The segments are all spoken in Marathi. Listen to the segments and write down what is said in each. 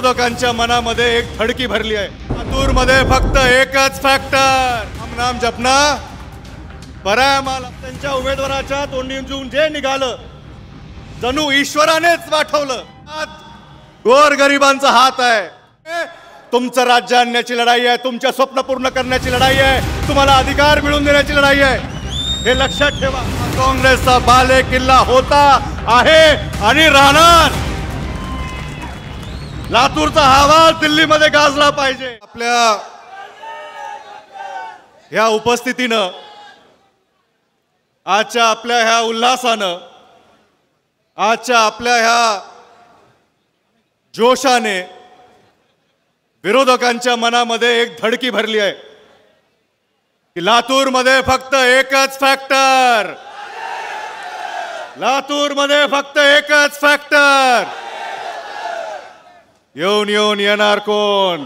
विरोधकांच्या मनामध्ये एक धडकी भरली आहे। लातूर मध्ये फक्त एकच फॅक्टर, नाम जपना परायमाल। त्यांच्या उमेदवाराच्या तोंडून जे निघालं जणू ईश्वरानेच पाठवलं। गोरगरिबांचा हात आहे। तुमचं राज्य आणण्याची लढाई आहे, तुमच्या स्वप्न पूर्ण करण्याची लढाई आहे, तुम्हाला अधिकार मिळवून देण्याची लढाई आहे, हे लक्षात ठेवा। काँग्रेसचा बाले किल्ला होता, आहे आणि राहणार। लातूरचा आवाज दिल्लीमध्ये गाजला पाहिजे। आपल्या ह्या उपस्थितीनं, आजच्या आपल्या ह्या उल्हासानं, आजच्या आपल्या ह्या जोशाने विरोधकांच्या मनामध्ये एक धडकी भरली आहे की लातूर मध्ये फक्त एकच फॅक्टर, लातूर मध्ये फक्त एकच फॅक्टर। येऊन येऊन येणार कोण,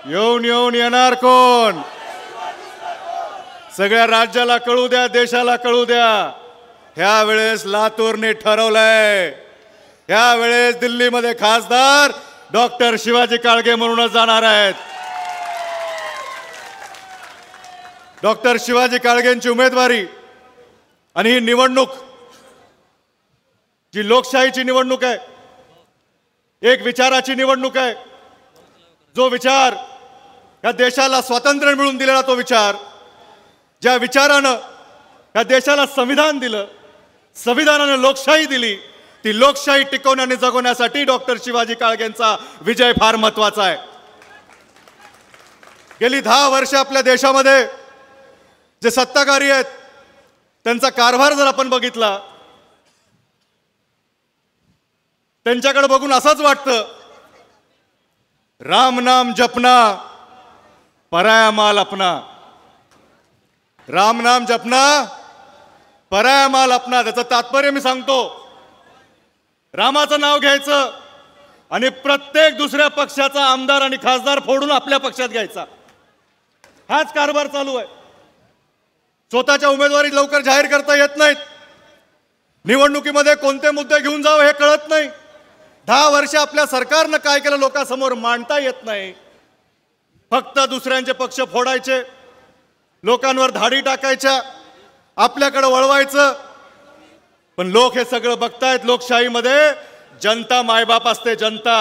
येऊन येऊन येणार कोण? सगळ्या राज्याला कळू द्या, देशाला कळू द्या, ह्या वेळेस लातूरने ठरवलंय, ह्या वेळेस दिल्लीमध्ये खासदार डॉक्टर शिवाजी काळगे म्हणूनच जाणार आहेत। डॉक्टर शिवाजी काळगेंची उमेदवारी आणि ही निवडणूक जी लोकशाहीची निवडणूक आहे, एक विचाराची निवडणूक आहे। जो विचार या देशाला स्वातंत्र्य मिळवून दिलेला, तो विचार, ज्या विचारानं या देशाला संविधान दिलं, संविधानाने लोकशाही दिली, ती लोकशाही टिकवण्या आणि जगवण्यासाठी डॉक्टर शिवाजी काळगेंचा विजय फार महत्त्वाचा आहे। गेली 10 वर्ष आपल्या देशामध्ये जे सत्ताधारी आहेत त्यांचा कारभार जर आपण बघितला, त्यांच्याकडे बघून असंच वाटतं, राम नाम जपना पराया माल अपना, राम नाम जपना पराया माल अपना। त्याचं तात्पर्य मी सांगतो, रामाचं नाव घ्यायचं आणि प्रत्येक दुसऱ्या पक्षाचा आमदार आणि खासदार फोडून आपल्या पक्षात घ्यायचा, हाच कारभार चालू आहे। स्वतःच्या उमेदवारी लवकर जाहीर करता येत नाहीत, निवडणुकीमध्ये कोणते मुद्दे घेऊन जावं हे कळत नाही, 10 वर्ष आपल्या सरकारनं काय केलं लोकांसमोर मांडता येत नाही, फक्त दुसऱ्यांचे पक्ष फोडायचे, लोकांवर धाडी टाकायच्या, आपल्याकडे वळवायचं। पण लोक हे सगळं बघतायत। लोकशाहीमध्ये जनता मायबाप असते, जनता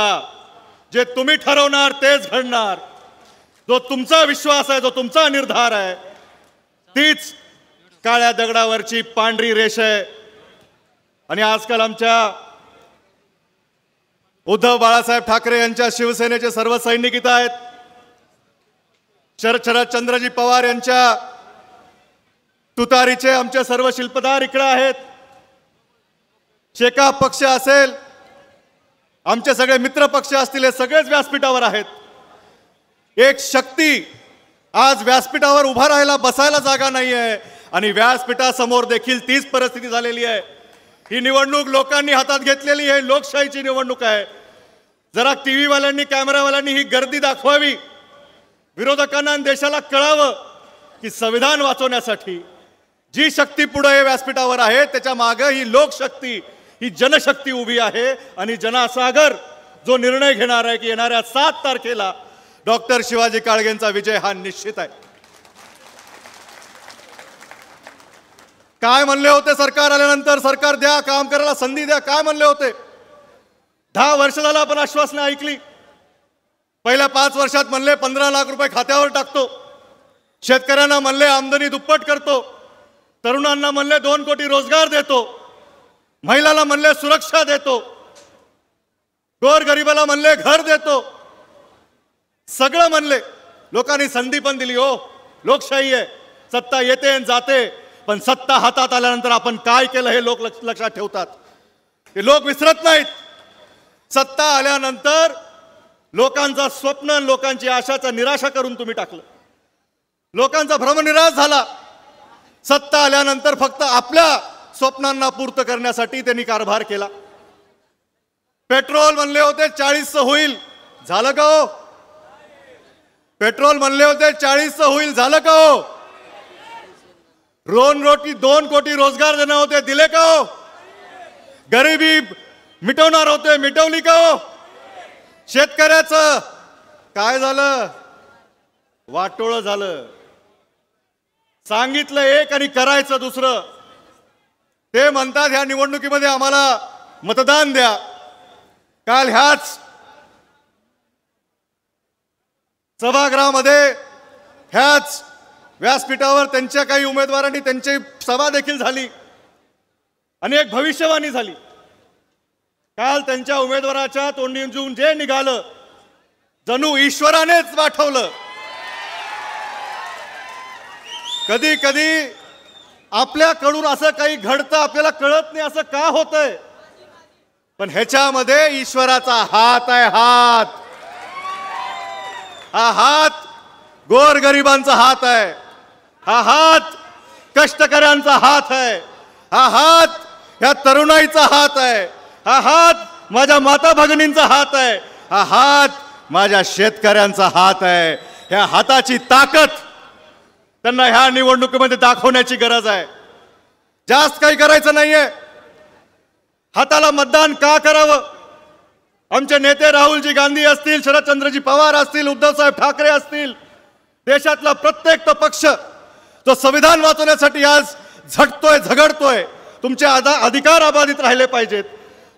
जे तुम्ही ठरवणार तेच घडणार, जो तुमचा विश्वास आहे, जो तुमचा निर्धार आहे, तीच काळ्या दगडावरची पांढरी रेष आहे। आणि आजकाल आमच्या उद्धव बाळासाहेब ठाकरे यांच्या शिवसेनेचे सर्व सैनिक इथं आहेत, शरदचंद्रजी पवार यांच्या तुतारीचे आमचे सर्व शिल्पदार इकडे आहेत, शेका पक्ष असेल, आमचे सगळे मित्र पक्ष असतील, हे सगळेच व्यासपीठावर आहेत। एक शक्ती आज व्यासपीठावर उभा राहायला, बसायला जागा नाही आहे आणि व्यासपीठासमोर देखील तीच परिस्थिती झालेली आहे। ही निवडणूक लोकांनी हातात घेतलेली आहे, लोकशाहीची निवडणूक आहे। जरा टीव्ही वाल्यांनी, कॅमेरावाल्यांनी ही गर्दी दाखवावी, विरोधकांना आणि देशाला कळावं की संविधान वाचवण्यासाठी जी शक्ती पुढे व्यासपीठावर आहे, त्याच्या मागे ही लोकशक्ती, ही जनशक्ती उभी आहे। आणि जनसागर जो निर्णय घेणार आहे की येणाऱ्या 7 तारखेला डॉक्टर शिवाजी काळगेंचा विजय हा निश्चित आहे। काय म्हणले होते सरकार आल्यानंतर? सरकार द्या, काम करायला संधी द्या, काय म्हणले होते? 10 वर्ष झालं आपण आश्वासनं ऐकली। पहिल्या 5 वर्षात म्हणले 15 लाख रुपये खात्यावर टाकतो, शेतकऱ्यांना म्हणले आमदनी दुप्पट करतो, तरुणांना म्हणले 2 कोटी रोजगार देतो, महिलांना म्हणले सुरक्षा देतो, गोरगरिबाला म्हणले घर देतो, सगळं म्हणले। लोकांनी संधी पण दिली। हो, लोकशाही आहे, सत्ता येते आणि जाते, पण सत्ता हातात आल्यानंतर आपण काय केलं हे लोक लक्षात ठेवतात, ते लोक विसरत नाहीत। सत्ता आल्यानंतर लोकांचा स्वप्न, लोकांची आशाचा निराशा करून तुम्ही टाकलं, लोकांचा भ्रमनिराश झाला। सत्ता आल्यानंतर फक्त आपल्या स्वप्नांना पूर्ण करण्यासाठी त्यांनी कारभार केला। पेट्रोल म्हणले होते 40 होईल, झालं का हो? पेट्रोल म्हणले होते 40 होईल, झालं का हो? दोन कोटी रोजगार देणार होते, दिले का हो? गरिबी मिटवणार होते, मिटवली का हो? शेतकऱ्याचं काय झालं? वाटोळं झालं. सांगितलं एक आणि करायचं दुसरं. ते म्हणतात ह्या निवडणुकीमध्ये आम्हाला मतदान द्या. काल ह्याच सभागृहामध्ये ह्याच व्यासपीठावर त्यांच्या काही उमेदवारांनी त्यांची सभा देखील झाली आणि एक भविष्यवाणी झाली. काल त्यांच्या उमेदवाराच्या तोंडून जे निघालं जणू ईश्वरानेच पाठवलं. कधी कधी आपल्याकडून असं काही घडतं आपल्याला कळत नाही असं का होतंय, पण ह्याच्यामध्ये ईश्वराचा हात आहे. हा हात गोरगरिबांचा हात आहे. हा हात कष्टकऱ्यांचा हात आहे. हा हात ह्या तरुणाईचा हात आहे. हा हात माझ्या माता भगिनींचा हात आहे. हा हात माझ्या शेतकऱ्यांचा हात आहे. ह्या हाताची ताकद त्यांना ह्या निवडणुकीमध्ये दाखवण्याची गरज आहे. जास्त काही करायचं नाहीये. हाताला मतदान का करावं? आमचे नेते राहुलजी गांधी असतील, शरदचंद्रजी पवार असतील, उद्धवसाहेब ठाकरे असतील, देशातला प्रत्येक तो पक्ष जो संविधान वाचवण्यासाठी आज झटतोय झगडतोय. तुमचे अधिकार अबाधित राहिले पाहिजेत.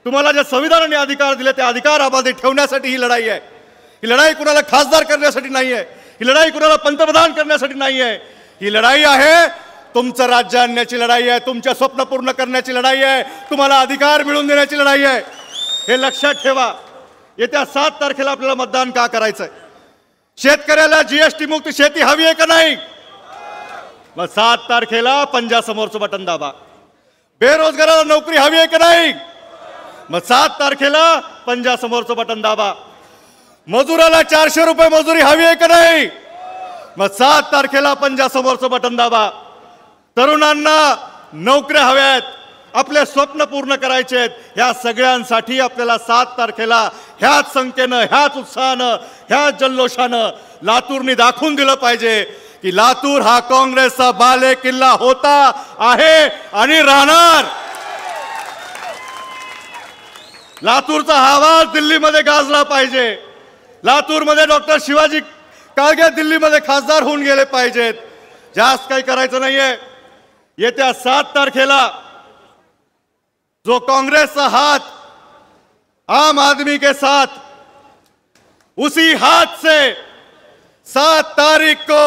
तुम्हाला जे संविधानाने अधिकार दिले ते अधिकार अबाधित ठेवण्यासाठी ही लढाई आहे. ही लढाई कुणाला खासदार करण्यासाठी नाही आहे. ही लढाई कुणाला पंतप्रधान करण्यासाठी नाही आहे. ही लढाई आहे तुमचं राज्य आणण्याची लढाई आहे. तुमच्या स्वप्न पूर्ण करण्याची लढाई आहे. तुम्हाला अधिकार मिळवून देण्याची लढाई आहे. हे लक्षात ठेवा. येत्या 7 तारखेला आपल्याला मतदान का करायचंय? शेतकऱ्याला जीएसटी मुक्त शेती हवी आहे का नाही? मग 7 तारखेला पंजासमोरचं बटन दाबा. बेरोजगाराला नोकरी हवी आहे का नाही? मग 7 तारखेला पंजासमोरचं बटन दाबा. मजुराला 400 रुपये मजुरी हवी आहे का नाही? मग 7 तारखेला पंजासमोरचं बटन दाबा. तरुणांना नोकऱ्या हव्यात, आपले स्वप्न पूर्ण करायचे आहेत. ह्या सगळ्यांसाठी आपल्याला 7 तारखेला ह्याच संख्येनं, ह्याच उत्साहानं, ह्याच जल्लोषानं लातूरने दाखवून दिलं पाहिजे की लातूर हा काँग्रेसचा बाले किल्ला होता, आहे आणि राहणार. लातूरचा हा आवाज दिल्लीमध्ये गाजला पाहिजे. लातूरमध्ये डॉक्टर शिवाजी काळगे दिल्लीमध्ये खासदार होऊन गेले पाहिजेत. जास्त काही करायचं नाहीये. येत्या 7 तारखेला जो कांग्रेस का हाथ आम आदमी के साथ, उसी हाथ से 7 तारीख को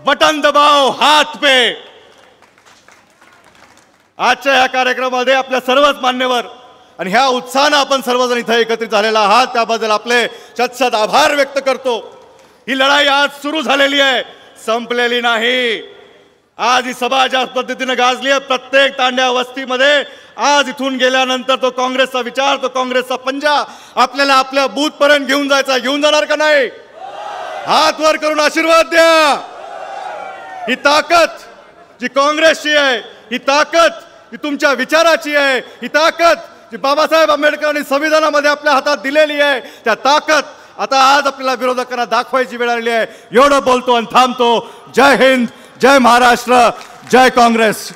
बटन दबाओ हाथ पे. आजच्या या कार्यक्रमामध्ये आपल्या सर्वच मान्यवर आणि ह्या उत्साहानं आपण सर्वजण इथे एकत्रित झालेला आहात त्याबद्दल आपले शतशत आभार व्यक्त करतो. ही लढाई आज सुरू झालेली आहे, संपलेली नाही. आज ही सभा ज्या पद्धतीने गाजली आहे, प्रत्येक तांड्या वस्तीमध्ये आज इथून गेल्यानंतर तो काँग्रेसचा विचार, तो काँग्रेसचा पंजा आपल्याला आपल्या बूथ पर्यंत घेऊन जायचा. घेऊन जाणार का नाही? हात वर करून आशीर्वाद द्या. ही ताकद जी काँग्रेसची आहे, ही ताकद जी तुमच्या विचाराची आहे, ही ताकद जी बाबासाहेब आंबेडकरांनी संविधानामध्ये आपल्या हातात दिलेली आहे, त्या ताकद आता आज आपल्याला विरोधकांना दाखवायची वेळ आलेली आहे. एवढं बोलतो आणि थांबतो. जय हिंद, जय महाराष्ट्र, जय काँग्रेस.